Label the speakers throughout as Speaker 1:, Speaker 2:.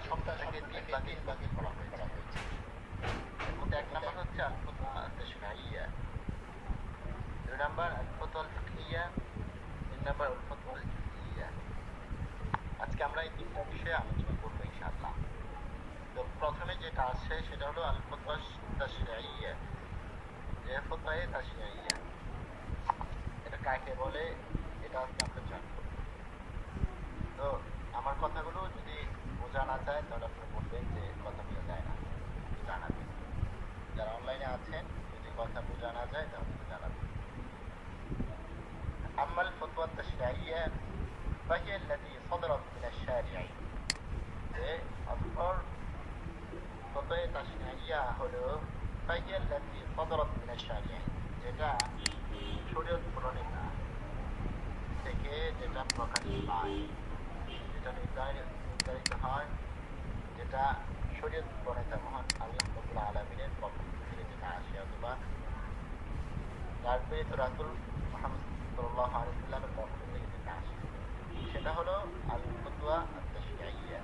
Speaker 1: শব্দ থেকে তিন ভাগে করা হয়েছে। এর মধ্যে এক নাম্বার হচ্ছে আল ফুতওয়া তাশরি'ইয়া, দুই নাম্বার আল ফুতওয়া আল ফিকহিয়া, তিন নাম্বার আল ফুতওয়া আল জুজইয়া। আজকে আমরা এই তিনটা বিষয়ে আলোচনা করবো ইনশাআল্লাহ। তো প্রথমে যেটা আছে সেটা হলো আল ফুতওয়া তাশরি'ইয়া, যে ফুতওয়ায়ে তাশরি'ইয়া, এটা কাকে বলে এটা আজকে আমরা জানবো। তো আমার কথাগুলো যদি বোঝা না যায় তাহলে আপনি বলবেন যে কথা বোঝা যায় না, জানাবেন। যারা অনলাইনে আছেন যদি কথা বোঝা না যায় তাহলে জানাবেন। আম্মাল ফুতওয়া তাশরি'ইয়া ফাহিয়া আল্লাতী সাদারাত মিনাশ শারি'i, যে অতঃপর ফুতওয়ায়ে তাশরি'ইয়া হলো ফাহিয়া আল্লাতী সাদারাত মিনাশ শারি'i, যেটা শরীয়ত প্রণেতা থেকে যেটা প্রকাশ পায়, যেটা নির্ধারিত হয়, যেটা শরীয়ত প্রণেতা মহান আল্লাহ রাব্বুল আলামিনের পক্ষ থেকে যেটা আসে, অথবা তার প্রেরিত রাসূল মুহাম্মদ সাল্লাল্লাহু আলাইহি ওয়াসাল্লামের পক্ষ থেকে যেটা আসে, সেটা হলো আল ফুতওয়া আত-তাশরি'ইয়া।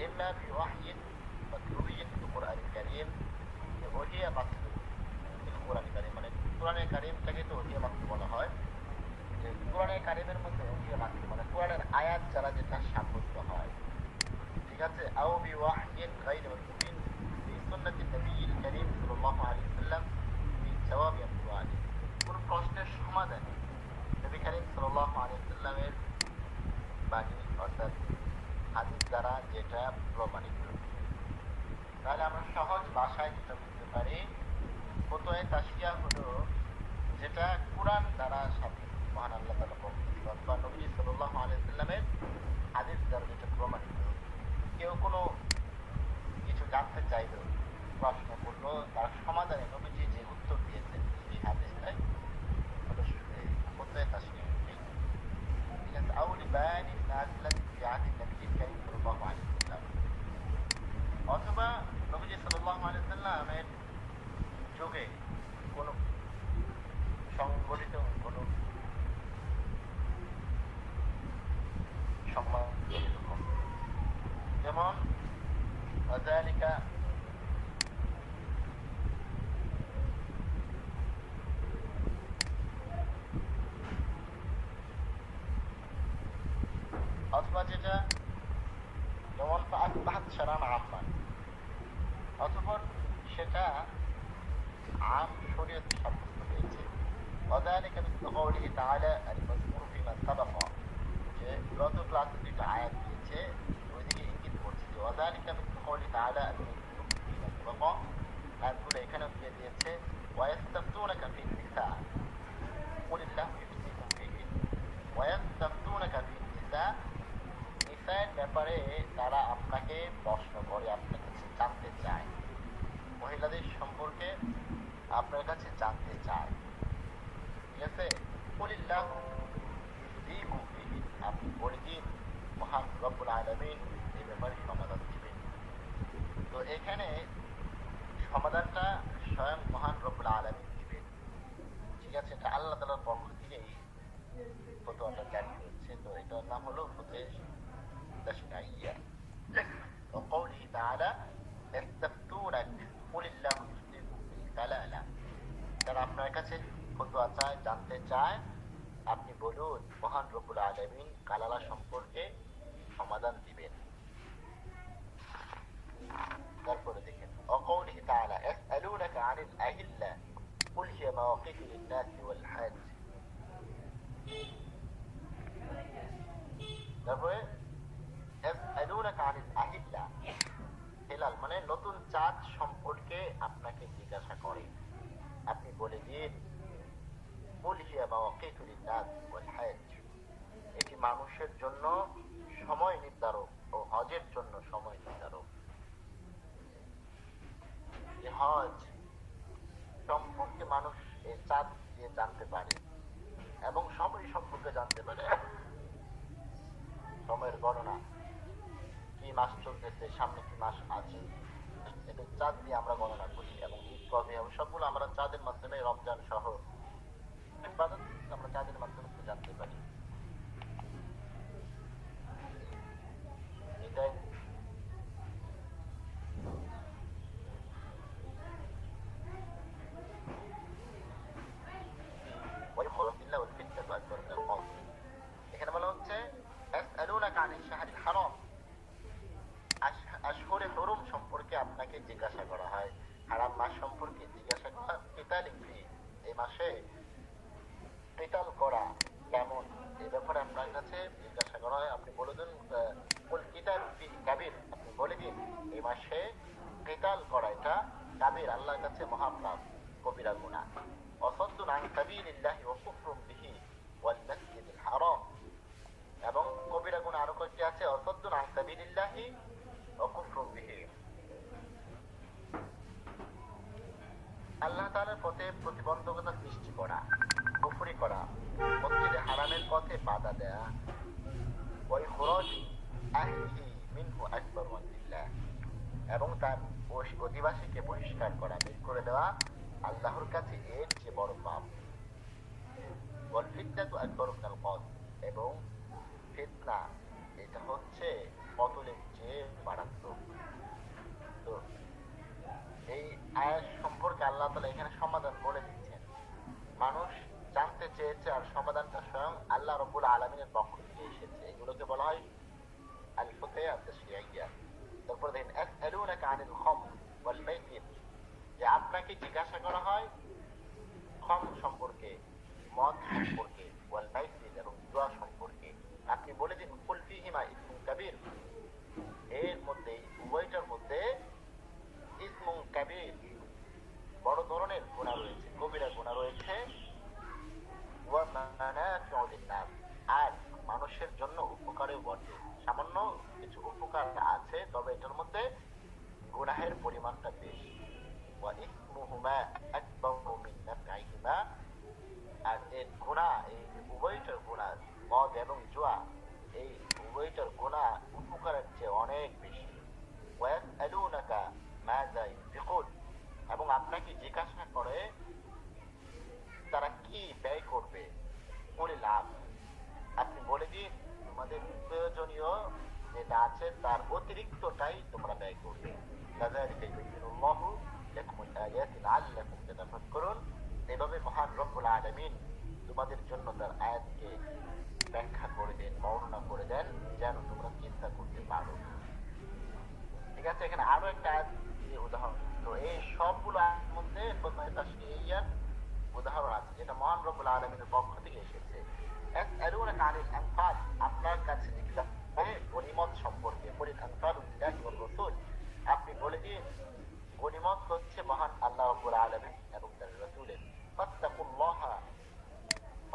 Speaker 1: ইম্মা বিওয়াহয়িন মাতলুবিয়্যিন ফিল কুরআনিল কারীম, ওহিয়া মাতলু ফিল কুরআনিল কারীম, মানে কুরআনে কারীমটাকে তো ওহিয়া মাতলু বলা হয়, যে কুরআনে কারীমের মধ্যে ওহিয়া মাতলু মানে কুরআনের আয়াত যারা যেটা সাব্যস্ত হয়, ঠিক আছে। আও বিওয়াহয়িন গায়রি মাতলুবিন ফি সুন্নাতিন নবিয়্যিল কারীম সাল্লাল্লাহু আলাইহি ওয়াসাল্লাম ফি জাওয়াবি আস-সুআলি, কোন প্রশ্নের সমাধানে নবী কারীম সাল্লাল্লাহু আলাইহি ওয়াসাল্লামের বাণী অর্থাৎ হাদিস দ্বারা যেটা প্রমাণিত। তাহলে আমরা সহজ ভাষায় যেটা বুঝতে পারি, ফুতওয়ায়ে তাশরি'ইয়া হলো যেটা কুরআন দ্বারা সাব্যস্ত, মহান আল্লাহ তাআলা পক্ষ থেকে অথবা নবী সাল্লাল্লাহু আলাইহি ওয়াসাল্লামের হাদিস দ্বারা যেটা প্রমাণিত। কেউ কোনো কিছু জানতে চাইলো, প্রশ্ন করলো, তার সমাধানে নবীজি যে উত্তর দিয়েছেন সেই হাদিসটাই হলো ফুতওয়ায়ে তাশরি'ইয়া, ঠিক আছে। আও লিবায়ানিন নাযিলাতিন ফি আহদিন নবিয়্যিল কারীম সাল্লাল্লাহু আলাইহি ওয়াসাল্লাম, অথবা নবীজি সাল্লাল্লাহু আলাইহি ওয়াসাল্লামের যুগে কোনো সংগঠিত কোনো সংবাদ, যেমন ওয়াযালিকা অথবা যেটা যেমন ফাআসবাহাত শারা'আন আম্মান, অথবা সেটা আম শরীয়ত সাব্যস্ত হয়েছে। ওয়াযালিকা মিসলু কওলিহি তাআলা আল-মাযকুর ফিমা সাবাকা, যে গত ক্লাসে যেটা আয়াত দিয়েছে ওইদিকে ইঙ্গিত করছে যে ওয়াযালিকা মিসলু কওলিহি তাআলা আল-মাযকুর ফিমা সাবাকা, আয়াতগুলো এখানেও দিয়ে দিয়েছে। ওয়ায়াস্তাফতুনাকা ফিন নিসা কুলিল্লাহু ইফতিকুম ফিহিন, ওয়ায়াস্তাফতুনাকা ফিন নিসা, নিসার ব্যাপারে তারা আপনাকে প্রশ্ন করে, আপনার কাছে জানতে চায়, মহিলাদের সম্পর্কে আপনার কাছে জানতে চায়, ঠিক আছে। কুলিল্লাহু ইফতিকুম ফিহিন, আপনি বলে দিন মহান রব্বুল আলামিন এই ব্যাপারে সমাধান দিবেন। তো এখানে সমাধানটা স্বয়ং মহান রব্বুল আলামিন দিবেন, ঠিক আছে। এটা আল্লাহ তাআলার পক্ষ থেকেই ফতোয়াটা জারি হয়েছে। তো এটার নাম হলো ফুতওয়ায়ে তাশরি'ইয়া। وقوله تعالى يستفتونك قل الله يفتيكم في الكلالة, তারা আপনার কাছে ফতোয়া চায়, জানতে চায়, আপনি বলুন মহান রব্বুল আলামিন কালালা সম্পর্কে সমাধান দিবেন। তারপরে দেখেন وقوله تعالى يسألونك عن الأهلة قل هي مواقيت للناس والحج, তারপরে يسألونك عن الأهلة, হেলাল মানে নতুন চাঁদ সম্পর্কে আপনাকে জিজ্ঞাসা করে, আপনি বলে দিন قل هي مواقيت للناس والحج, এটি মানুষের জন্য সময় নির্ধারক ও হজের জন্য সময় নির্ধারক। হজ সম্পর্কে মানুষ এই চাঁদ দিয়ে জানতে পারে এবং সময় সম্পর্কে জানতে পারে, সময়ের গণনা, কি মাস চলতেছে, সামনে কি মাস আছে, এটা চাঁদ দিয়ে আমরা গণনা করি। এবং ঈদ কবে হবে সবগুলো আমরা চাঁদের মাধ্যমে, রমজান সহ আমরা চাঁদের মাধ্যমে জানতে পারি। এটাই কিতাল করা কেমন, এই ব্যাপারে আপনার কাছে জিজ্ঞাসা করা হয়। আপনি বলে দিন কুল কিতাল ফি কাবীর, আপনি বলে দিন এই মাসে কিতাল করা এটা কাবীর, আল্লাহর কাছে মহাপাপ, কবিরা গুনাহ। ওয়াসাদ্দুন আন সাবিলিল্লাহি ওয়া কুফরুম বিহি ওয়াল মাসজিদিল হারাম, এবং কবিরা গুনাহ আরো কয়েকটি আছে, ওয়াসাদ্দুন আন সাবিলিল্লাহি ওয়া কুফরুম বিহি, আল্লাহ তাআলার পথে প্রতিবন্ধকতা সৃষ্টি করা, কুফরি করা, মসজিদে হারামের পথে বাধা দেয়া, ওই খুরাজি আহলিহি মিনহু আকবার ওয়ান্দিল্লাহ, এবং তার অধিবাসীকে বহিষ্কার করা, বের করে দেওয়া আল্লাহর কাছে এর চেয়ে বড় পাপ। ওয়াল ফিতনাতু আকবারু মিনাল কতল, এবং ফিতনা এটা হচ্ছে কতলের চেয়ে মারাত্মক। তো এই আয়াত সম্পর্কে আল্লাহ তাআলা এখানে সমাধান বলে দিচ্ছেন। মানুষ জানতে চেয়েছে আর সমাধানটা স্বয়ং আল্লাহ রাব্বুল আলামিনের পক্ষ থেকে এসেছে। এগুলোকে বলা হয় আল ফুতয়া আত-তাশরি'ইয়া। তারপর দেখেন আসআলুনাকা আনিল খামর ওয়াল মাইসির, যে আপনাকে জিজ্ঞাসা করা হয় খামর সম্পর্কে, মদ সম্পর্কে, ওয়াল মাইসির এবং জুয়া সম্পর্কে। আপনি বলে দিন কুল ফীহিমা ইসমুন কাবীর, এর মধ্যে উভয়টার মধ্যে ইসমুন কাবীর, বড় ধরনের গুনাহ রয়েছে, কবিরা গুনাহ রয়েছে, ওয়া মানাফিউ লিন-নাস, আর মানুষের জন্য উপকারেও বটে। সামান্য কিছু উপকার আছে, তবে এটার মধ্যে গুনাহের পরিমাণটা বেশি। ওয়া ইসমুহুমা আকবারু মিন নাফইহিমা, আর এর গুনাহ, এই উভয়টার গুনাহ, মদ এবং জুয়া, এই উভয়টার গুনাহ উপকারের চেয়ে অনেক বেশি। ওয়া ইয়াসআলুনাকা মাযা ইউনফিকুন, এবং আপনাকে জিজ্ঞাসা করে তারা কি ব্যয় করবে, করে লাভ। আপনি বলে দিন তোমাদের প্রয়োজনীয় যেটা আছে তার অতিরিক্তটাই তোমরা ব্যয় করবে। কাযালিকা ইউবাইয়িনুল্লাহু লাকুমুল আয়াতি লাআল্লাকুম তাতাফাক্কারুন, এভাবে মহান রব্বুল আলামিন তোমাদের জন্য তার আয়াতকে ব্যাখ্যা করে দেন, বর্ণনা করে দেন, যেন তোমরা চিন্তা করতে পারো। ঠিক আছে, এখানে আরো একটা আয়াত উদাহরণ। তো এই সবগুলো আয়াতের মধ্যে তাশরি'ইয়ার উদাহরণ আছে, যেটা মহান রব্বুল আলামিনের পক্ষ থেকে এসেছে। আসআলুনাকা আনিল আনফাল, আপনার কাছে জিজ্ঞাসা করে গনিমত সম্পর্কে। কুলিল আনফালু লিল্লাহি ওয়ার রাসূল, আপনি বলে দিন গনিমত হচ্ছে মহান আল্লাহ রাব্বুল আলামিন এবং তার রাসূলের। ফাত্তাকুল্লাহা,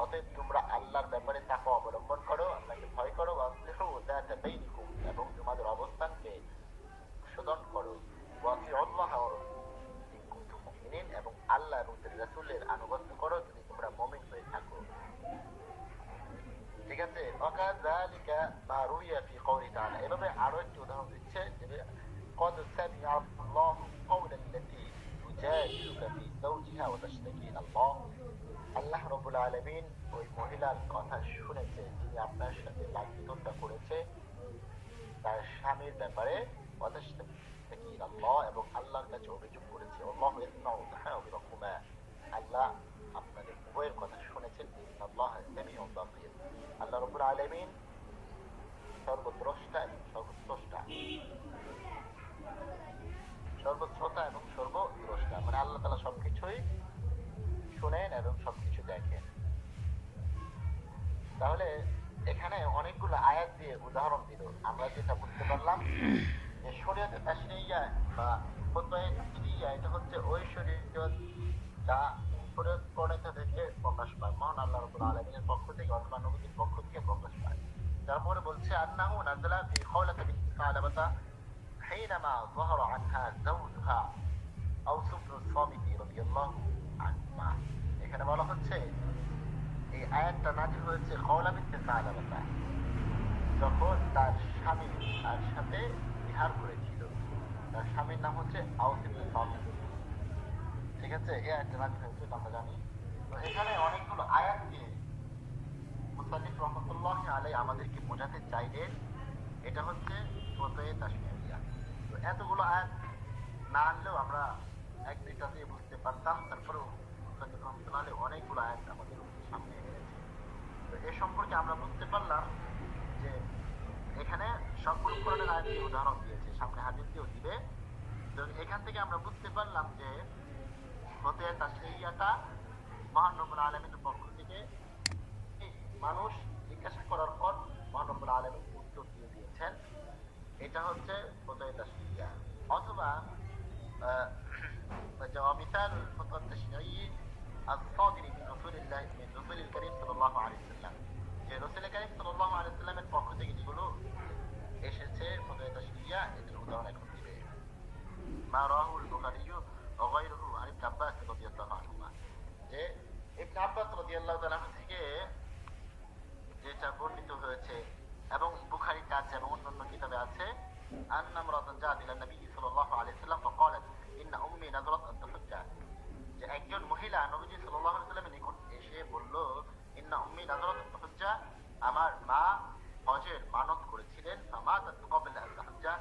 Speaker 1: অতএব তোমরা আল্লাহর ব্যাপারে তাকওয়া অবলম্বন করো, আল্লাহকে ভয় করো। ওয়াসলিহু যাতা বাইনিকুম, এবং তোমাদের অবস্থানকে শোধন করো। ওয়াতিউল্লাহ ওয়া ইন কুনতুম মুমিনিন, এবং আল্লাহ এবং তার রাসূলের আনুগত্য করো যদি তোমরা মুমিন হয়ে থাকো। ঠিক আছে, ওয়াকাযালিকা মা রুইয়া ফি কওলি তাআলা, এভাবে আরো একটি উদাহরণ দিচ্ছে যে قد سمع الله قول التي تجادلك في زوجها وتشتكي إلى الله, আল্লাহ রাব্বুল আলামিন ওই মহিলার কথা শুনেছে যিনি আপনার সাথে বাকবিতণ্ডা করেছে তার স্বামীর ব্যাপারে, ওয়াতাশতাকি ইলা আল্লাহ, এবং আল্লাহর কাছে অভিযোগ করেছে। আল্লাহু ইয়াসমাউ তাহাওয়ারাকুমা, আল্লাহ আপনাদের উভয়ের কথা শুনেছেন। ইন্নাল্লাহা সামিউন বাসীর, আল্লাহ রাব্বুল আলামিন সর্বদ্রষ্টা এবং সর্বস্রষ্টা, সর্বশ্রোতা এবং সর্বদ্রষ্টা, মানে আল্লাহ তাআলা সবকিছুই শুনেন এবং সবকিছু দেখেন। তাহলে এখানে অনেকগুলো আয়াত দিয়ে উদাহরণ দিল। আমরা যেটা বুঝতে পারলাম যে শরীয়ত তাশরি'ইয়া বা ফুতওয়া তাশরি'ইয়া, এটা হচ্ছে ওই শরীয়ত যা শরীয়ত প্রণেতা থেকে প্রকাশ পায়, মহান আল্লাহ রাব্বুল আলামিনের পক্ষ থেকে অথবা নবীর পক্ষ থেকে প্রকাশ পায়। তারপরে বলছে আন্নাহু নাযালা ফি খাওলাতি বিনতি সালাবাতা حينما ظهر عنها زوجها أوس بن الصامت رضي الله عنهما, এখানে বলা হচ্ছে এই আয়াতটা নাযিল হয়েছে খাওলা বিনতে সালাবাতা, যখন তার স্বামী তার সাথে বিহার করেছিল। তার স্বামীর নাম হচ্ছে আউস ইবনে সামিত। ঠিক আছে, এই আয়াতটা নাযিল হয়েছে আমরা জানি। তো এখানে অনেকগুলো আয়াত দিয়ে মুসান্নিফ রাহমাতুল্লাহি আলাইহি আমাদেরকে বোঝাতে চাইলেন এটা হচ্ছে ফুতওয়া তাশরি'ইয়া। তো এতগুলো আয়াত না আনলেও আমরা এক দুইটা দিয়ে বুঝতে পারতাম। তারপরেও মুসান্নিফ রাহমাতুল্লাহি আলাইহি অনেকগুলো আয়াত আমাদের সামনে এনেছে। তো এ সম্পর্কে আমরা বুঝতে পারলাম যে এখানে সবগুলো কোরআনের আয়াত দিয়ে উদাহরণ দিয়েছে, সামনে হাদিস দিয়েও দিবে। তো এখান থেকে আমরা বুঝতে পারলাম যে ফুতওয়া তাশরি'ইয়াটা মহান রব্বুল আলামিনের পক্ষ থেকে মানুষ জিজ্ঞাসা করার পর মহান রব্বুল আলামিন উত্তর দিয়ে দিয়েছেন, এটা হচ্ছে ফতোয়া তাশরি'ইয়া। অথবা ومثال الفتوى التشريعي الصادر من رسول الله من رسول الكريم صلى الله عليه وسلم যে রাসূল করিম সাল্লাল্লাহু আলাইহি ওয়াসাল্লামের পক্ষ থেকে যেগুলো এসেছে ফতোয়া তাশরি'ইয়া, এর উদাহরণ এখন দিবে। মা রাহুল বুখারী ও গায়রুহু আন ইবনে আব্বাস রাদিয়াল্লাহু আনহুমা, যে ইবনে আব্বাস রাদিয়াল্লাহু তাআলা থেকে যেটা বর্ণিত হয়েছে এবং বুখারীতে আছে এবং অন্যান্য কিতাবে আছে, আন্না ইমরাতান জাআত ইলা নবী সাল্লাল্লাহু আলাইহি ওয়াসাল্লাম ফাকালাত ইন্না উম্মি নাযারাত আন তাহুজ্জা, যে একজন মহিলা নবীজি সাল্লাল্লাহু আলাইহি ওয়াসাল্লামের নিকট এসে বলল, ইন্না উম্মি নাযারাত আন তাহুজ্জা, আমার মা হজের মানত করেছিলেন, ফামাতাত ক্বাবলা আন তাহুজ্জা,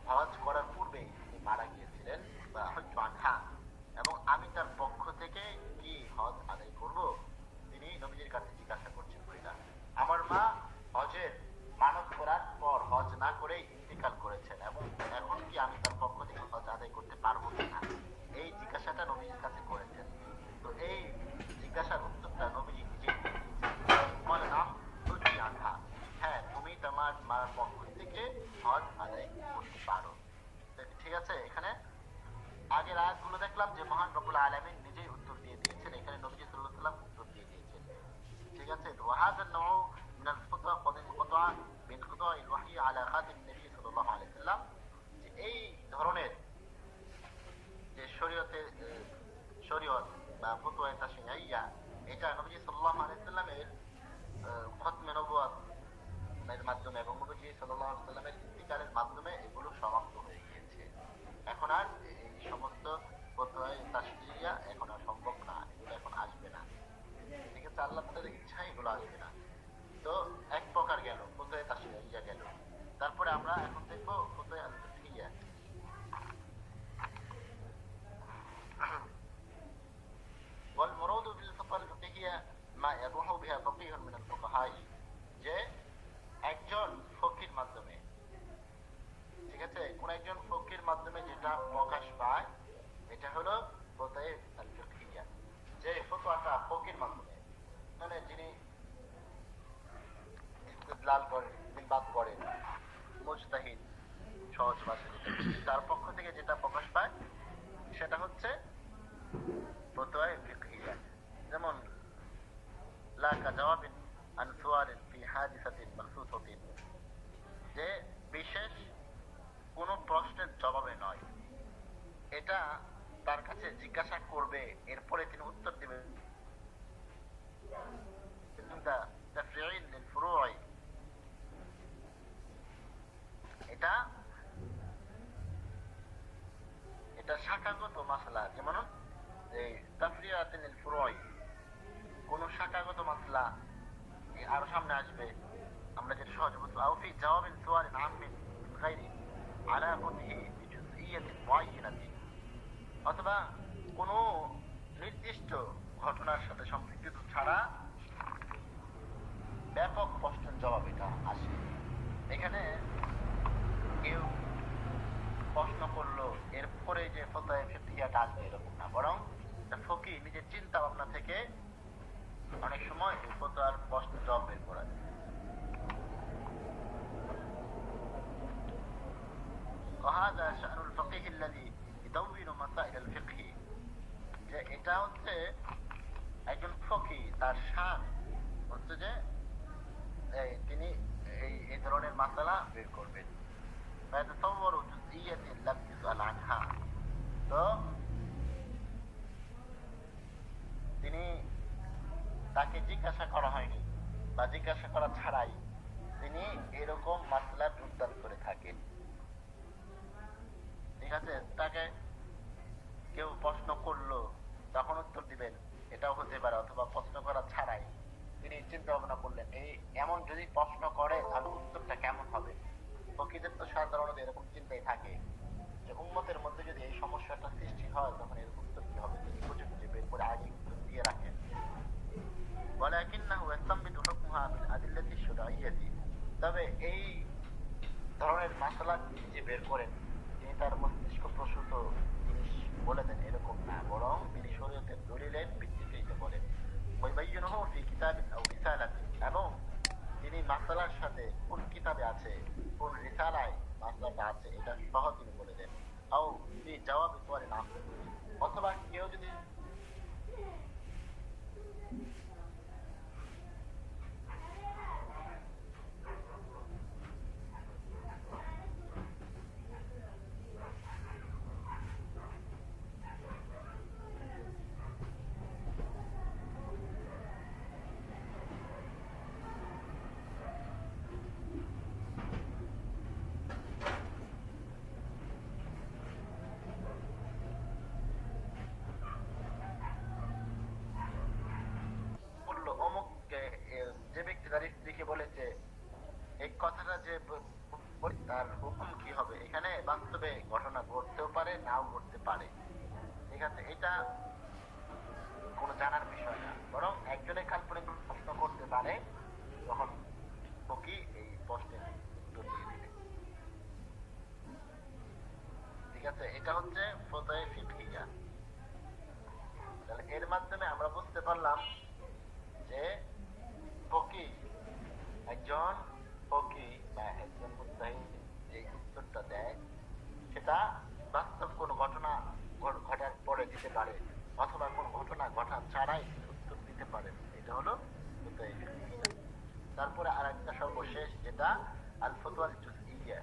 Speaker 1: হজ করার পূর্বে তিনি মারা গিয়েছিলেন, বা হুজ্জু আনহা, এবং আমি তার পক্ষ থেকে কি হজ আদায় করব? তিনি নবীজির কাছে জিজ্ঞাসা করছেন মহিলা, আমার মা হজের মানত করার পর হজ না করে ইন্তিকাল করেছেন, এবং এখন কি আমি তার পক্ষ থেকে হজ আদায় করতে পারবো কিনা, এই জিজ্ঞাসাটা নবীজির কাছে করেছেন। তো এই জিজ্ঞাসার উত্তরটা নবীজি নিজেই বলেন, হুজ্জু আনহা, হ্যাঁ তুমি তোমার মার পক্ষ থেকে হজ আদায় করতে পারো। ঠিক আছে, এখানে আগের আয়াতগুলো দেখলাম যে মহান রব্বুল আলামিন নিজেই উত্তর দিয়ে দিয়েছেন, এখানে নবী সাল্লাল্লাহু আলাইহি ওয়াসাল্লাম উত্তর দিয়ে দিয়েছেন। ঠিক আছে, তো হাযা নও মিনাল ফুতওয়া কদ ইনকাতা বিনকিতাইল ওয়াহয়ি আলা খাতিম নবী সাল্লাল্লাহু আলাইহি ওয়াসাল্লাম, যে এই ধরনের যে শরীয়ত বা ফতোয়া তাশরি'ইয়া, এটা নবী সাল্লাল্লাহু আলাইহি ওয়াসাল্লামের খতমে নবুয়ত এর মাধ্যমে এবং নবী সাল্লাল্লাহু আলাইহি ওয়াসাল্লামের ইন্তিকালের মাধ্যমে এগুলো সমাপ্ত হয়ে গিয়েছে। এখন আর এই সমস্ত ফতোয়া তাশরি'ইয়া এখন আর সম্ভব না, এগুলো এখন আসবে না। ঠিক আছে, আল্লাহ তাআলার ইচ্ছা এগুলো আসবে না। তো এক প্রকার গেল ফতোয়া তাশরি'ইয়া গেল। তারপরে আমরা এখন দেখব ফতোয়া আল-ফিকহিয়া। والمراد بالفتوى الفقهية ما يروح بها فقيه من الفقهاء, যে একজন ফকির মাধ্যমে, ঠিক আছে, কোন একজন ফকির মাধ্যমে যেটা প্রকাশ পায় এটা হলো ফতোয়া আল-ফিকহিয়া, যে ফতোয়াটা ফকির মাধ্যমে, মানে যিনি ইস্তেদলাল করেন, ইস্তিনবাত করেন, মুজতাহিদ সহজ ভাষায় তার পক্ষ থেকে যেটা প্রকাশ পায় সেটা হচ্ছে ফতোয়া ফিকহিয়া। যেমন লা কাজাওয়াবিন আন সুআলিন ফি হাদিসাতিন মাখসুসাতিন, যে বিশেষ কোনো প্রশ্নের জবাবে নয়, এটা তার কাছে জিজ্ঞাসা করবে, এরপরে তিনি উত্তর দিবেন। এটা এটা শাখাগত মাসলা, যেমন এই তাফরিয়াতুল ফুরুই, কোন শাখাগত মাসলা আরো সামনে আসবে, আমরা যেটা সহজ বুঝবো। আও ফি জাওয়াবিন সুআলিন আম্মিন মিন গায়রি আলাকাতিহি বিজুযইয়াতিন মুআয়্যানাতিন, অথবা কোন নির্দিষ্ট ঘটনার সাথে সম্পৃক্ত ছাড়া ব্যাপক প্রশ্নের জবাব এটা আসে। এখানে কেউ প্রশ্ন করলো এরপরে যে ফতোয়া ফিকহিয়াটা আসবে এরকম না, বরং ফকিহ নিজের চিন্তা ভাবনা থেকে অনেক সময় এই ফতোয়ার প্রশ্নের জবাব বের করা যায়। وهذا شأن الفقيه الذي يدون مسائل الفقه, যে এটা হচ্ছে একজন ফকিহ, তার শান হচ্ছে যে তিনি এই ধরনের মাসালা বের করবেন। فيتصور جزئية لم يسأل عنها, তো তিনি তাকে জিজ্ঞাসা করা হয়নি বা জিজ্ঞাসা করা ছাড়াই তিনি এরকম মাসলা উত্তর করে থাকেন। ঠিক আছে, তাকে কেউ প্রশ্ন করলো তখন উত্তর দিবেন, এটাও হতে পারে, অথবা প্রশ্ন করা ছাড়াই তিনি চিন্তা ভাবনা করলেন এই এমন যদি প্রশ্ন করে তাহলে উত্তরটা কেমন হবে। ফকিহদের তো সাধারণত এরকম চিন্তাই থাকে যে উম্মতের মধ্যে যদি এই সমস্যাটা সৃষ্টি হয় তখন এর উত্তর কি হবে, তিনি খুঁজে খুঁজে বের করে আগে উত্তর দিয়ে রাখেন। ولكنه يستنبط حكمها من أدلة الشرعية, তবে এই ধরনের মাসলা যে বের করেন তিনি তার মস্তিষ্ক প্রসূত জিনিস বলে দেন এরকম না, বরং তিনি শরীয়তের দলিলের ভিত্তিতে এটা বলেন। ويبينه في كتاب أو رسالة, এবং মাসালার সাথে কোন কিতাবে আছে, কোন রিসালায় মাসলাটা আছে, এটা সহ তিনি বলে দেন। আও ফি জাওয়াবি সুয়ালিন আখর, অথবা কেউ যদি বললো অমুককে, যে ব্যক্তি তার স্ত্রীকে বলেছে, এই কথাটা যে তার হুকুম কি হবে, এখানে বাস্তবে ঘটনা ঘটতেও পারে নাও ঘটতে পারে। ঠিক আছে, এটা কোনো জানার বিষয় না, বরং একজনে কাল্পনিক প্রশ্ন করতে পারে, তখন ফকি এই প্রশ্নের উত্তর দিয়ে দিবে। ঠিক আছে, এটা হচ্ছে ফতোয়া ফিকহিয়া। তাহলে এর মাধ্যমে আমরা বুঝতে পারলাম যে ফকি, একজন ফকি বা একজন মুজতাহিদ যে উত্তরটা দেয় সেটা বাস্তব কোন ঘটনা ঘটার পরে দিতে পারে, অথবা কোন ঘটনা ঘটা ছাড়াই উত্তর দিতে পারে। এটা হলো ফতোয়া ফিকহিয়া। তারপরে আর একটা সর্বশেষ, যেটা আল ফতওয়াল জুজইয়া।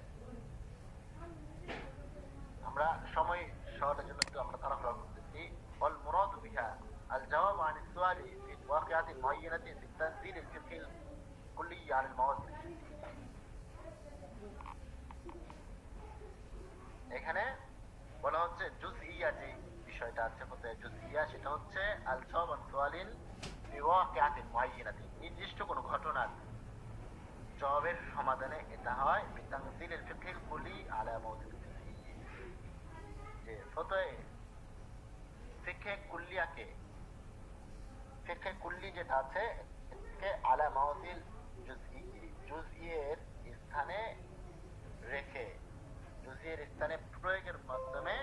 Speaker 1: আমরা সময় সহজের জন্য একটু আমরা তাড়াহুড়া করতেছি। ওয়াল মুরাদু বিহা আল জাওয়াব আন সুআলি ফি ওয়াকিআতিন মুআয়্যানাতিন বিতানজিল আল ফিকহিল কুল্লি আল মাওয়াজিন। এখানে বলা হচ্ছে জুজইয়া, যে বিষয়টা আছে ফতোয়া জুজইয়া, সেটা হচ্ছে আল জাওয়াব আন সুআলিন ফি ওয়াকিআতিন মুআয়্যানাতিন, নির্দিষ্ট কোনো ঘটনার জবাবের সমাধানে এটা হয় বিতানজিল আল ফিকহিল কুল্লি আলা মাওয়াজিন। যে ফতোয়া ফিকহে কুল্লিয়াকে, ফিকহে কুল্লি যেটা আছে এটাকে আলা মাওয়াজিল জুজই, জুজইয়ের স্থানে রেখে, জুজইয়ের স্থানে প্রয়োগের মাধ্যমে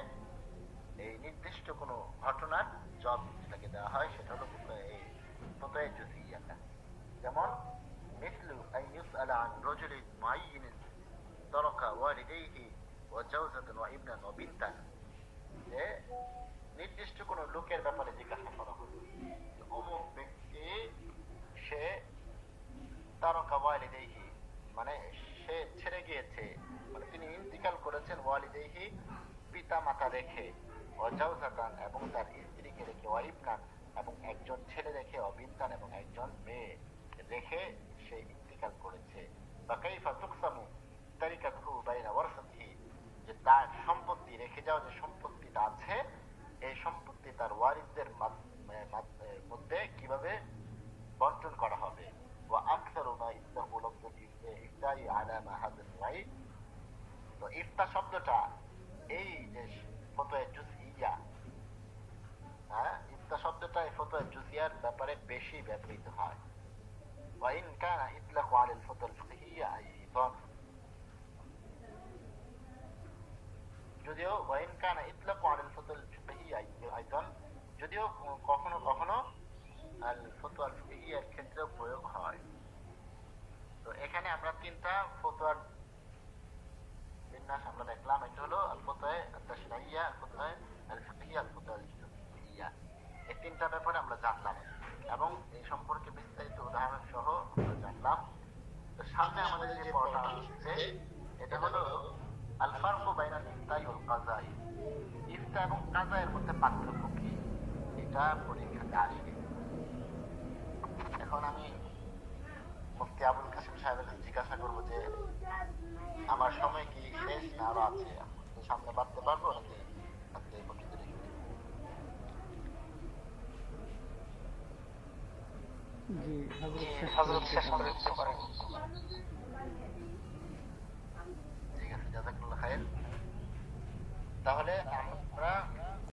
Speaker 1: এই নির্দিষ্ট কোনো ঘটনার জবাব যেটাকে দেওয়া হয় সেটা হলো ফতোয়া জুজইয়া। যেমন মিসলু আন ইউসআলা আন রাজুলিন মুআয়্যানিন তারাকা ওয়ালিদাইহি ওয়া জাওজাতান ওয়া ইবনান ওয়া বিনতান, যে নির্দিষ্ট কোন লোকের ব্যাপারে জিজ্ঞাসা করা হলো, অমুক ব্যক্তি সে তারকা ওয়ালিদাইহি, মানে সে ছেড়ে গিয়েছে, মানে তিনি ইন্তিকাল করেছেন, ওয়ালিদাইহি পিতা মাতা রেখে, ওয়াজাওজাতান এবং তার স্ত্রীকে রেখে, ওয়াইবনান এবং একজন ছেলে রেখে, অবিন্তান এবং একজন মেয়ে রেখে সে ইন্তিকাল করেছে। বা কাইফা তুকসামু তারিকাতুহু বাইনা ওয়ারাসাতিহি, যে তার সম্পত্তি রেখে যাওয়া যে সম্পত্তিটা আছে, এই সম্পত্তি তার ওয়ারিসদের মধ্যে কিভাবে বন্টন করা হবে। ওয়া আকসারু মা ইফতাহু লাফযুল ইফতাই আলা মা হাযাল রাই, তো ইফতা শব্দটা এই যে ফতোয়া জুজইয়া, হ্যাঁ, ইফতা শব্দটা এই ফতোয়া জুজইয়ার ব্যাপারে বেশি ব্যবহৃত হয়। ওয়া ইন কানা ইতলাকু আলা আল ফতওয়া আল ফিকহিয়া আইদান, যদিও ওয়াইন কানা ইতলাকু আলাল ফতওয়াল ফিকহিয়া আইদান, যদিও কখনো কখনো আল ফতওয়াল ফিকহিয়ার ক্ষেত্রে প্রয়োগ হয়। তো এখানে আমরা তিনটা ফতোয়ার বিন্যাস আমরা দেখলাম। এটা হলো আল ফতওয়া আত-তাশরি'ইয়া, আল ফতওয়া আল ফিকহিয়া, আল ফতওয়া আল জুজইয়া। এই তিনটা ব্যাপারে আমরা জানলাম এবং এই সম্পর্কে বিস্তারিত উদাহরণ সহ আমরা জানলাম। তো সামনে আমাদের যে পড়াটা হচ্ছে এটা হলো আল ফারকু বাইনাল ইফতাই ওয়াল কাযাই, ইফতা এবং কাযায়ের মধ্যে পার্থক্য কি, এটা পরীক্ষাতে আসে। এখন আমি মুফতি আবুল কাসেম সাহেবের কাছে জিজ্ঞাসা করবো যে আমার সময় কি শেষ না আরো আছে, সামনে বাড়তে পারবো নাকি আজকে এই পর্যন্ত রেখে দেব?
Speaker 2: জি হযরত শেষ করে দিতে পারেন।
Speaker 1: ঠিক আছে, জাযাকাল্লাহ খাইর। তাহলে আমরা